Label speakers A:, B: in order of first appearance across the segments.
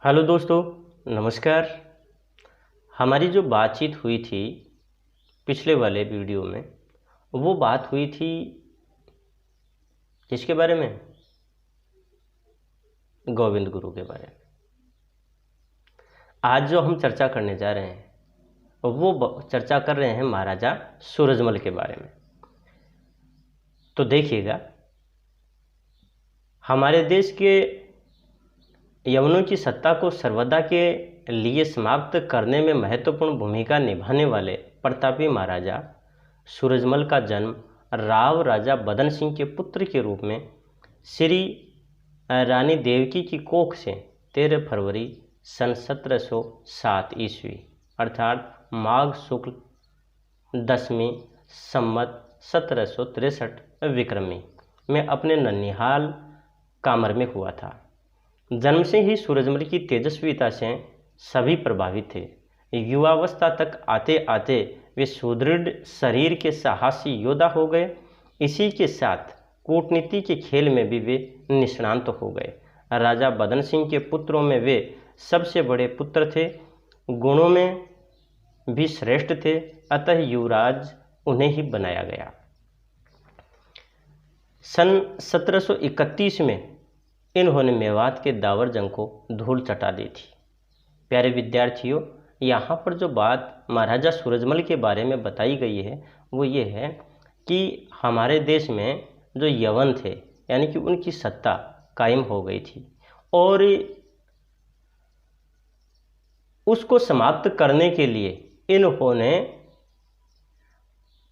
A: Hello दोस्तों, नमस्कार। हमारी जो बातचीत हुई थी पिछले वाले वीडियो में, वो बात हुई थी किसके बारे में? गोविंद गुरु के बारे में। आज जो हम चर्चा करने जा रहे हैं वो चर्चा कर रहे हैं महाराजा सूरजमल के बारे में। तो देखिएगा, हमारे देश के यवनों की सत्ता को सर्वदा के लिए समाप्त करने में महत्वपूर्ण भूमिका निभाने वाले प्रतापी महाराजा सूरजमल का जन्म राव राजा बदन सिंह के पुत्र के रूप में श्री रानी देवकी की कोख से 13 फरवरी सन 1707 ईस्वी अर्थात माघ शुक्ल दसवीं संवत 1763 विक्रमी में अपने ननिहाल कामर में हुआ था। जन्म से ही सूरजमल की तेजस्विता से सभी प्रभावित थे। युवावस्था तक आते आते वे सुदृढ़ शरीर के साहसी योद्धा हो गए। इसी के साथ कूटनीति के खेल में भी वे निष्णात हो गए। राजा बदन सिंह के पुत्रों में वे सबसे बड़े पुत्र थे, गुणों में भी श्रेष्ठ थे, अतः युवराज उन्हें ही बनाया गया। सन 1731 में इन्होंने मेवात के दावर जंग को धूल चटा दी थी। प्यारे विद्यार्थियों, यहाँ पर जो बात महाराजा सूरजमल के बारे में बताई गई है वो ये है कि हमारे देश में जो यवन थे यानी कि उनकी सत्ता कायम हो गई थी और उसको समाप्त करने के लिए इन्होंने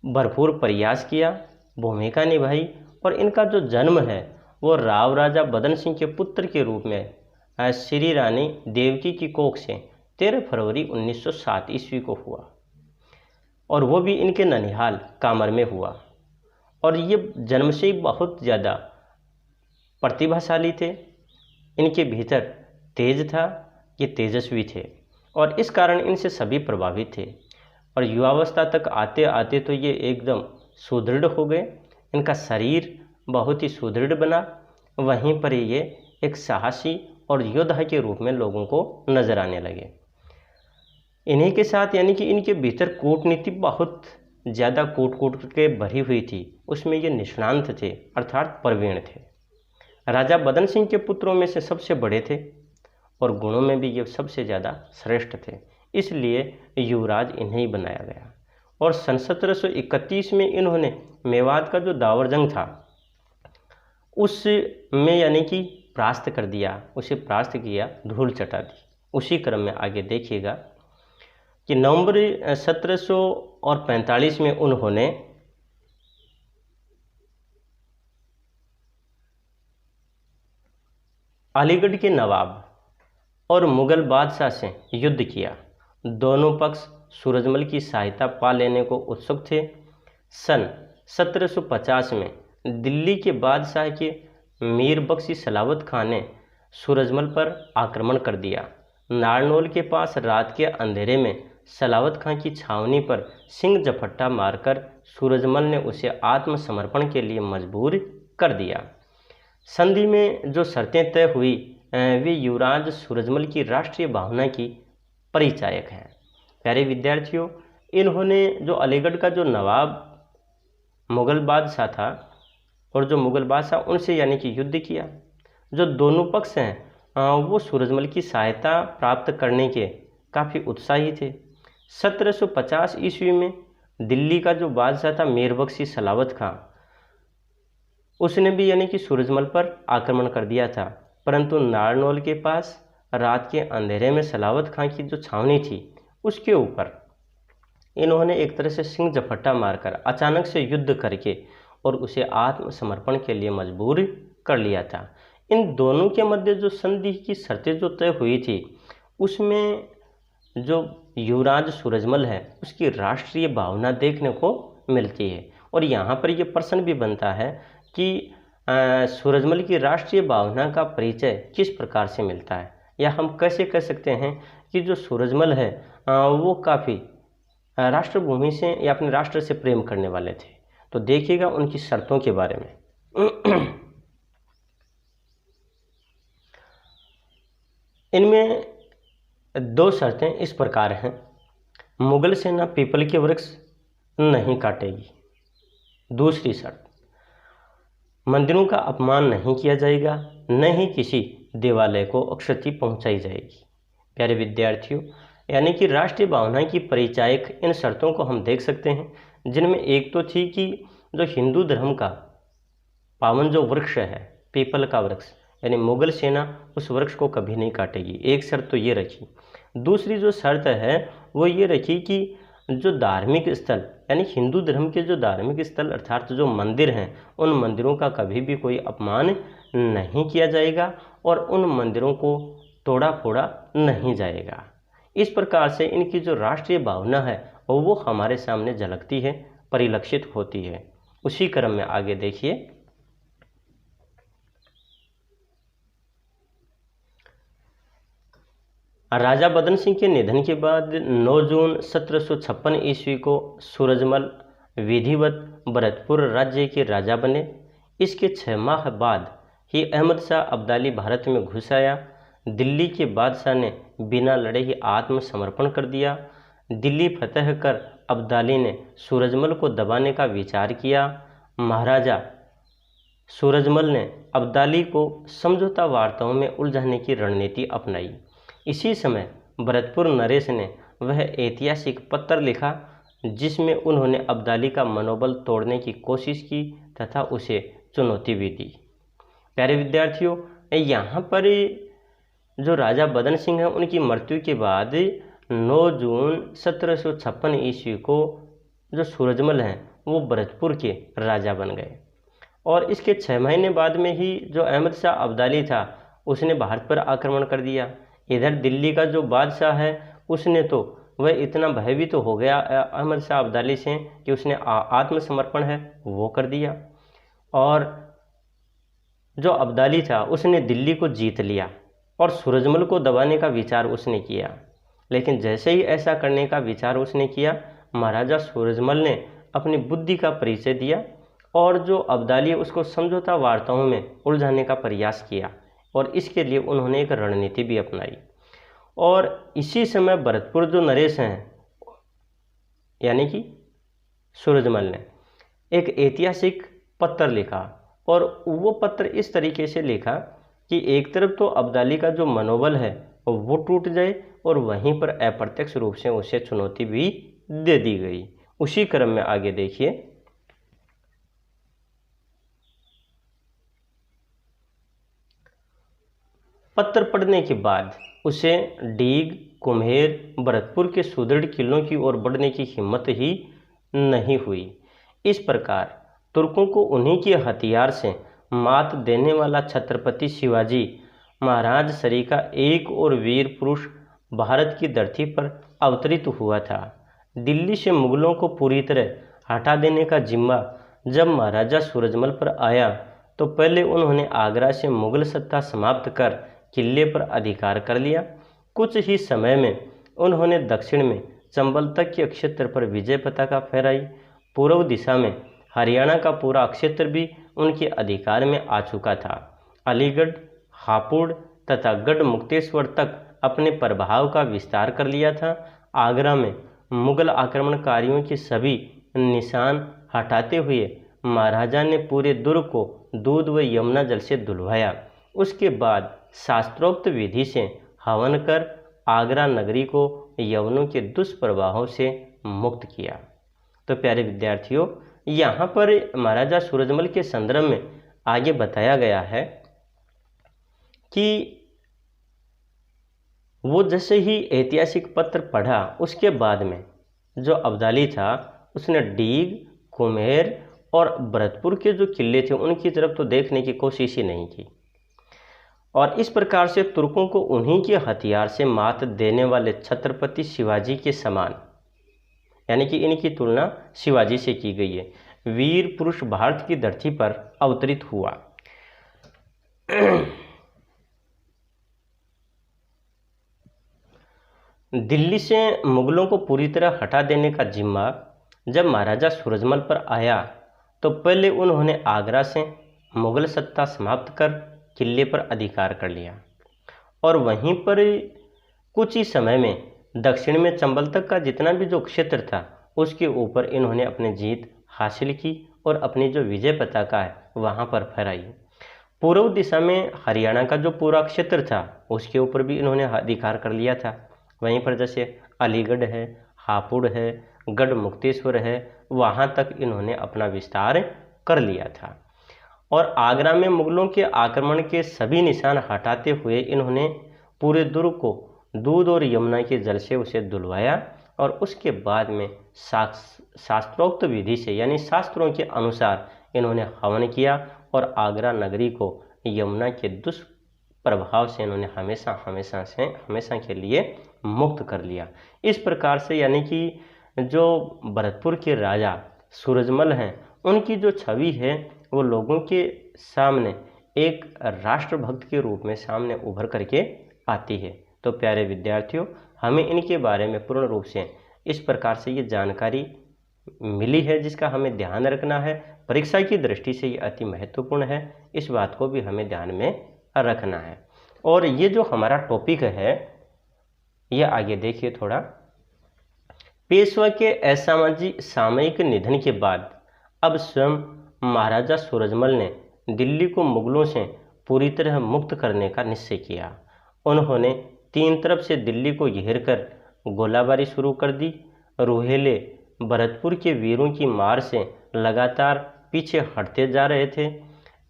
A: भरपूर प्रयास किया, भूमिका निभाई और इनका जो जन्म है वो राव राजा बदन सिंह के पुत्र के रूप में श्री रानी देवकी की कोख से 13 फरवरी 1907 ईस्वी को हुआ और वो भी इनके ननिहाल कामर में हुआ। और ये जन्म से ही बहुत ज़्यादा प्रतिभाशाली थे, इनके भीतर तेज था, ये तेजस्वी थे और इस कारण इनसे सभी प्रभावित थे। और युवावस्था तक आते आते तो ये एकदम सुदृढ़ हो गए, इनका शरीर बहुत ही सुदृढ़ बना। वहीं पर ये एक साहसी और योद्धा के रूप में लोगों को नजर आने लगे। इन्हीं के साथ यानी कि इनके भीतर कूटनीति बहुत ज़्यादा कूट के भरी हुई थी, उसमें ये निष्णांत थे अर्थात प्रवीण थे। राजा बदन सिंह के पुत्रों में से सबसे बड़े थे और गुणों में भी ये सबसे ज़्यादा श्रेष्ठ थे, इसलिए युवराज इन्हें बनाया गया। और सन 1731 में इन्होंने मेवात का जो दावर जंग था उसमें यानी कि परास्त कर दिया, उसे परास्त किया, धूल चटा दी। उसी क्रम में आगे देखिएगा कि नवंबर 1745 में उन्होंने अलीगढ़ के नवाब और मुगल बादशाह से युद्ध किया। दोनों पक्ष सूरजमल की सहायता पा लेने को उत्सुक थे। सन 1750 में दिल्ली के बादशाह के मीर बख्शी सलावत खान ने सूरजमल पर आक्रमण कर दिया। नारनौल के पास रात के अंधेरे में सलावत खां की छावनी पर सिंह झपट्टा मारकर सूरजमल ने उसे आत्मसमर्पण के लिए मजबूर कर दिया। संधि में जो शर्तें तय हुई वे युवराज सूरजमल की राष्ट्रीय भावना की परिचायक हैं। प्यारे विद्यार्थियों, इन्होंने जो अलीगढ़ का जो नवाब मुगल बादशाह था और जो मुगल बादशाह उनसे यानी कि युद्ध किया। जो दोनों पक्ष हैं वो सूरजमल की सहायता प्राप्त करने के काफ़ी उत्साही थे। 1750 ईस्वी में दिल्ली का जो बादशाह था मीर बख्शी सलावत खां, उसने भी यानी कि सूरजमल पर आक्रमण कर दिया था, परंतु नारनौल के पास रात के अंधेरे में सलावत खां की जो छावनी थी उसके ऊपर इन्होंने एक तरह से सिंह झपट्टा मारकर अचानक से युद्ध करके और उसे आत्मसमर्पण के लिए मजबूर कर लिया था। इन दोनों के मध्य जो संधि की शर्तें जो तय हुई थी उसमें जो युवराज सूरजमल है उसकी राष्ट्रीय भावना देखने को मिलती है। और यहाँ पर यह प्रश्न भी बनता है कि सूरजमल की राष्ट्रीय भावना का परिचय किस प्रकार से मिलता है, या हम कैसे कह सकते हैं कि जो सूरजमल है वो काफ़ी राष्ट्रभूमि से या अपने राष्ट्र से प्रेम करने वाले थे। तो देखिएगा उनकी शर्तों के बारे में। इनमें दो शर्तें इस प्रकार हैं। मुगल सेना पीपल के वृक्ष नहीं काटेगी। दूसरी शर्त, मंदिरों का अपमान नहीं किया जाएगा, न ही किसी देवालय को क्षति पहुंचाई जाएगी। प्यारे विद्यार्थियों, यानी कि राष्ट्रीय भावना की परिचायक इन शर्तों को हम देख सकते हैं, जिनमें एक तो थी कि जो हिंदू धर्म का पावन जो वृक्ष है पीपल का वृक्ष, यानी मुगल सेना उस वृक्ष को कभी नहीं काटेगी। एक शर्त तो ये रखी। दूसरी जो शर्त है वो ये रखी कि जो धार्मिक स्थल, यानी हिंदू धर्म के जो धार्मिक स्थल अर्थात जो मंदिर हैं, उन मंदिरों का कभी भी कोई अपमान नहीं किया जाएगा और उन मंदिरों को तोड़ा फोड़ा नहीं जाएगा। इस प्रकार से इनकी जो राष्ट्रीय भावना है वो हमारे सामने झलकती है, परिलक्षित होती है। उसी क्रम में आगे देखिए, राजा बदन सिंह के निधन के बाद 9 जून 1756 ईस्वी को सूरजमल विधिवत भरतपुर राज्य के राजा बने। इसके 6 माह बाद ही अहमद शाह अब्दाली भारत में घुस आया। दिल्ली के बादशाह ने बिना लड़े ही आत्मसमर्पण कर दिया। दिल्ली फतह कर अब्दाली ने सूरजमल को दबाने का विचार किया। महाराजा सूरजमल ने अब्दाली को समझौता वार्ताओं में उलझाने की रणनीति अपनाई। इसी समय भरतपुर नरेश ने वह ऐतिहासिक पत्र लिखा जिसमें उन्होंने अब्दाली का मनोबल तोड़ने की कोशिश की तथा उसे चुनौती भी दी। प्यारे विद्यार्थियों, यहाँ पर जो राजा बदन सिंह हैं उनकी मृत्यु के बाद 9 जून 1756 ईस्वी को जो सूरजमल हैं वो भरतपुर के राजा बन गए और इसके 6 महीने बाद में ही जो अहमद शाह अब्दाली था उसने भारत पर आक्रमण कर दिया। इधर दिल्ली का जो बादशाह है उसने तो वह इतना भयभीत हो गया अहमद शाह अब्दाली से कि उसने आत्मसमर्पण है वो कर दिया और जो अब्दाली था उसने दिल्ली को जीत लिया और सूरजमल को दबाने का विचार उसने किया। लेकिन जैसे ही ऐसा करने का विचार उसने किया, महाराजा सूरजमल ने अपनी बुद्धि का परिचय दिया और जो अब्दाली उसको समझौता वार्ताओं में उलझाने का प्रयास किया और इसके लिए उन्होंने एक रणनीति भी अपनाई। और इसी समय भरतपुर जो नरेश हैं यानी कि सूरजमल ने एक ऐतिहासिक पत्र लिखा और वो पत्र इस तरीके से लिखा कि एक तरफ तो अब्दाली का जो मनोबल है वो टूट जाए और वहीं पर अप्रत्यक्ष रूप से उसे चुनौती भी दे दी गई। उसी क्रम में आगे देखिए, पत्र पढ़ने के बाद उसे डीग, कुम्हेर, भरतपुर के सुदृढ़ किलों की ओर बढ़ने की हिम्मत ही नहीं हुई। इस प्रकार तुर्कों को उन्हीं के हथियार से मात देने वाला छत्रपति शिवाजी महाराज श्री का एक और वीर पुरुष भारत की धरती पर अवतरित हुआ था। दिल्ली से मुगलों को पूरी तरह हटा देने का जिम्मा जब महाराजा सूरजमल पर आया तो पहले उन्होंने आगरा से मुगल सत्ता समाप्त कर किले पर अधिकार कर लिया। कुछ ही समय में उन्होंने दक्षिण में चंबल तक के क्षेत्र पर विजय पताका फहराई। पूर्व दिशा में हरियाणा का पूरा क्षेत्र भी उनके अधिकार में आ चुका था। अलीगढ़, हापुड़ तथा गढ़ मुक्तेश्वर तक अपने प्रभाव का विस्तार कर लिया था। आगरा में मुगल आक्रमणकारियों के सभी निशान हटाते हुए महाराजा ने पूरे दुर्ग को दूध व यमुना जल से धुलवाया। उसके बाद शास्त्रोक्त विधि से हवन कर आगरा नगरी को यवनों के दुष्प्रभावों से मुक्त किया। तो प्यारे विद्यार्थियों, यहाँ पर महाराजा सूरजमल के संदर्भ में आगे बताया गया है कि वो जैसे ही ऐतिहासिक पत्र पढ़ा उसके बाद में जो अब्दाली था उसने डीग, कुम्हेर और भरतपुर के जो किले थे उनकी तरफ तो देखने की कोशिश ही नहीं की और इस प्रकार से तुर्कों को उन्हीं के हथियार से मात देने वाले छत्रपति शिवाजी के समान, यानी कि इनकी तुलना शिवाजी से की गई है, वीर पुरुष भारत की धरती पर अवतरित हुआ। दिल्ली से मुगलों को पूरी तरह हटा देने का जिम्मा जब महाराजा सूरजमल पर आया तो पहले उन्होंने आगरा से मुगल सत्ता समाप्त कर किले पर अधिकार कर लिया और वहीं पर कुछ ही समय में दक्षिण में चंबल तक का जितना भी जो क्षेत्र था उसके ऊपर इन्होंने अपनी जीत हासिल की और अपनी जो विजय पताका है वहाँ पर फहराई। पूर्व दिशा में हरियाणा का जो पूरा क्षेत्र था उसके ऊपर भी इन्होंने अधिकार कर लिया था। वहीं पर जैसे अलीगढ़ है, हापुड़ है, गढ़ मुक्तेश्वर है, वहाँ तक इन्होंने अपना विस्तार कर लिया था। और आगरा में मुगलों के आक्रमण के सभी निशान हटाते हुए इन्होंने पूरे दुर्ग को दूध और यमुना के जल से उसे धुलवाया और उसके बाद में शास्त्रोक्त विधि से यानी शास्त्रों के अनुसार इन्होंने हवन किया और आगरा नगरी को यमुना के दुष्प्रभाव से इन्होंने हमेशा के लिए मुक्त कर लिया। इस प्रकार से यानी कि जो भरतपुर के राजा सूरजमल हैं उनकी जो छवि है वो लोगों के सामने एक राष्ट्रभक्त के रूप में सामने उभर करके आती है। तो प्यारे विद्यार्थियों, हमें इनके बारे में पूर्ण रूप से इस प्रकार से ये जानकारी मिली है जिसका हमें ध्यान रखना है। परीक्षा की दृष्टि से ये अति महत्वपूर्ण है, इस बात को भी हमें ध्यान में रखना है। और ये जो हमारा टॉपिक है ये आगे देखिए थोड़ा। पेशवा के असामयिक निधन के बाद अब स्वयं महाराजा सूरजमल ने दिल्ली को मुगलों से पूरी तरह मुक्त करने का निश्चय किया। उन्होंने तीन तरफ से दिल्ली को घेरकर गोलाबारी शुरू कर दी। रोहेले भरतपुर के वीरों की मार से लगातार पीछे हटते जा रहे थे।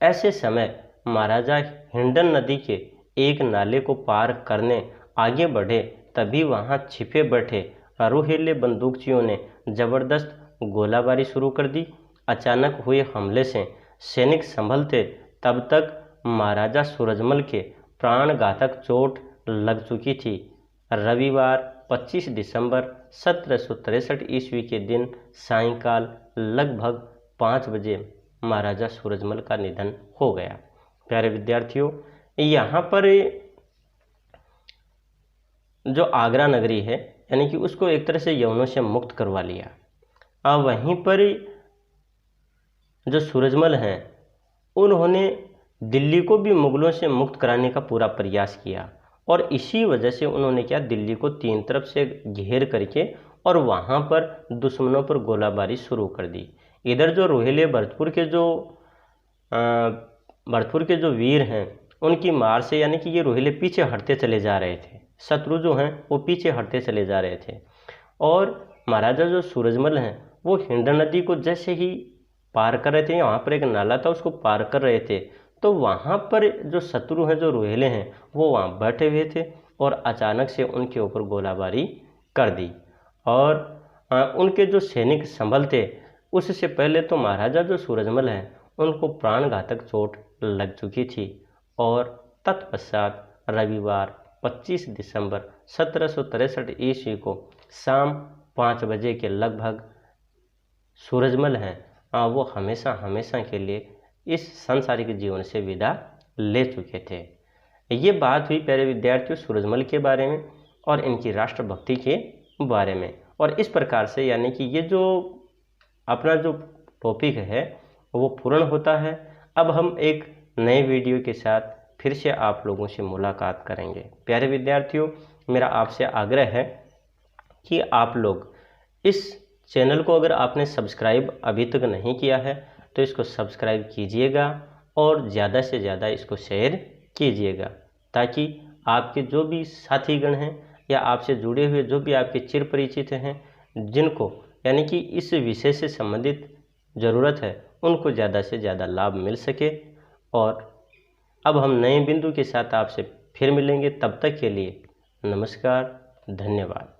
A: ऐसे समय महाराजा हिंडन नदी के एक नाले को पार करने आगे बढ़े, तभी वहां छिपे बैठे रोहेले बंदूकचियों ने जबरदस्त गोलाबारी शुरू कर दी। अचानक हुए हमले से सैनिक संभलते तब तक महाराजा सूरजमल के प्राणघातक चोट लग चुकी थी। रविवार 25 दिसंबर 1763 ईस्वी के दिन सायंकाल लगभग 5 बजे महाराजा सूरजमल का निधन हो गया। प्यारे विद्यार्थियों, यहाँ पर जो आगरा नगरी है यानी कि उसको एक तरह से यवनों से मुक्त करवा लिया। अब वहीं पर जो सूरजमल हैं उन्होंने दिल्ली को भी मुगलों से मुक्त कराने का पूरा प्रयास किया और इसी वजह से उन्होंने क्या दिल्ली को तीन तरफ से घेर करके और वहाँ पर दुश्मनों पर गोलाबारी शुरू कर दी। इधर जो रोहिले भरतपुर के जो वीर हैं उनकी मार से यानी कि ये रोहिले पीछे हटते चले जा रहे थे, शत्रु जो हैं वो पीछे हटते चले जा रहे थे। और महाराजा जो सूरजमल हैं वो हिंडन नदी को जैसे ही पार कर रहे थे, वहाँ पर एक नाला था उसको पार कर रहे थे, तो वहाँ पर जो शत्रु हैं जो रोहिले हैं वो वहाँ बैठे हुए थे और अचानक से उनके ऊपर गोलाबारी कर दी। और उनके जो सैनिक संभल थे उससे पहले तो महाराजा जो सूरजमल हैं उनको प्राणघातक चोट लग चुकी थी। और तत्पश्चात रविवार 25 दिसंबर 1763 ईस्वी को शाम 5 बजे के लगभग सूरजमल हैं वो हमेशा के लिए इस सांसारिक जीवन से विदा ले चुके थे। ये बात हुई प्यारे विद्यार्थियों सूरजमल के बारे में और इनकी राष्ट्रभक्ति के बारे में। और इस प्रकार से यानी कि ये जो अपना जो टॉपिक है वो पूर्ण होता है। अब हम एक नए वीडियो के साथ फिर से आप लोगों से मुलाकात करेंगे। प्यारे विद्यार्थियों, मेरा आपसे आग्रह है कि आप लोग इस चैनल को अगर आपने सब्सक्राइब अभी तक नहीं किया है तो इसको सब्सक्राइब कीजिएगा और ज़्यादा से ज़्यादा इसको शेयर कीजिएगा, ताकि आपके जो भी साथीगण हैं या आपसे जुड़े हुए जो भी आपके चिर परिचित हैं जिनको यानी कि इस विषय से संबंधित ज़रूरत है उनको ज़्यादा से ज़्यादा लाभ मिल सके। और अब हम नए बिंदु के साथ आपसे फिर मिलेंगे, तब तक के लिए नमस्कार, धन्यवाद।